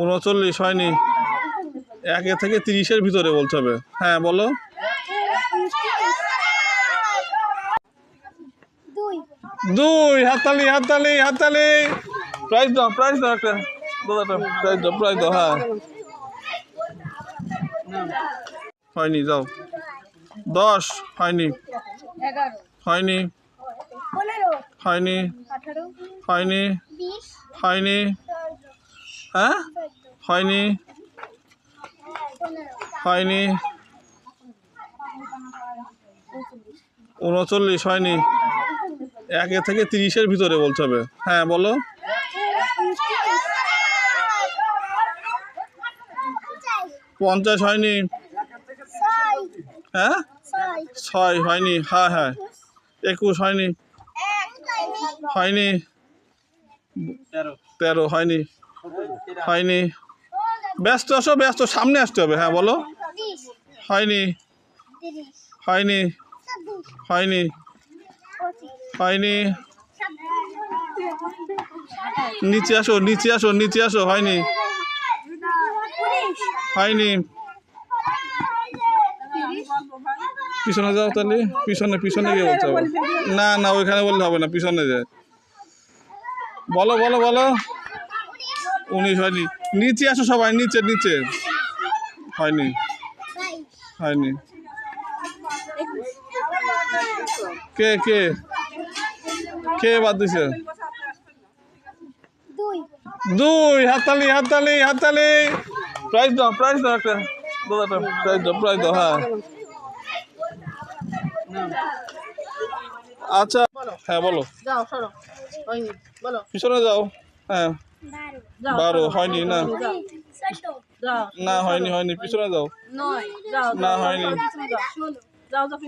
39 হয়নি। 1 থেকে 30-এর ভিতরে বলতে হবে। হ্যাঁ বলো। 2 হাততালি হাততালি হাততালি। প্রাইজ দাও একটা দাদা, প্রাইজ দাও। হ্যাঁ হয়নি, যাও। 10 হয়নি, হয়নি, হয়নি, হয়নি, হয়নি, হ্যাঁ হয়নি, হয়নি। 39 হয়নি। 1 থেকে 30-এর ভিতরে বলতে হবে। হ্যাঁ বলো। 50 হয়নি। হ্যাঁ 6 হয়নি। হ্যাঁ হ্যাঁ 21 হয়নি, হয়নি। 13 হয়নি, হয়নি। ব্যস্ত আসো, ব্যস্ত, সামনে আসতে হবে। হ্যাঁ বলো। হয়নি, হয়নি, হয়নি, হয়নি। নিচে আসো, নিচে আসো, নিচে আসো। হয়নি, হয়নি। পিছনে যাও তাহলে, পিছনে গিয়ে বলতে হবে। না না ওইখানে বললে হবে না, পিছনে যায়। বলো বলো বলো। 19 হয়নি। নিচে আসো সবাই, নিচে নিচে। হয়নি, হয়নি। কে কে কে বাদ দিছে? 2 হাততালি হাততালি হাততালি। প্রাইজ দাও একটা দাদা, প্রাইজ দাও। হ্যাঁ আচ্ছা হ্যাঁ বলো। পিছনে যাও। হ্যাঁ 12 হয়নি। না না হয়নি, হয়নি, পিছনে যাও। না হয়নি,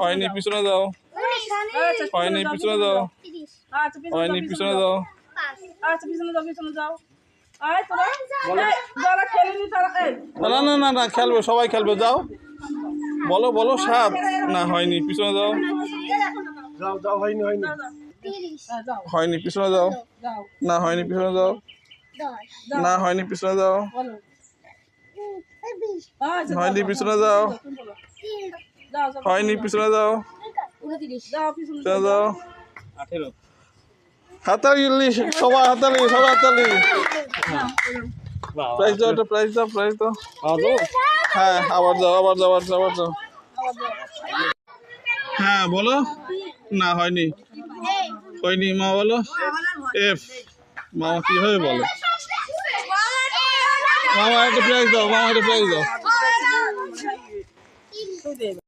হয়নি, পিছনে যাও। হয়নি, পিছনে যাও। হয়নি, পিছনে যাও। না না না না খেলবে, সবাই খেলবে, যাও। বলো বলো। 7 না হয়নি, পিছনে যাও। হয়নি, পিছনে যাও। না হয়নি, পিছনে যাও। না হয়নি, পিছনে যাও। হয়নি, পিছনে যাও। হয়নি, পিছনে যাও। পিছনে যাও। হাতালি সবাই, হাতালি সবাই, হাতালি। প্রাইজ দাও, প্রাইজ দাও, প্রাইজ দাও। হ্যাঁ আবার যাও, আবার যাও, আবার যাও। হ্যাঁ বলো। না হয়নি, হয়নি। মা বলো। F মামা কিভাবে বলে? মামা একটা প্রাইজ দাও, মামা একটা প্রাইজ দাও।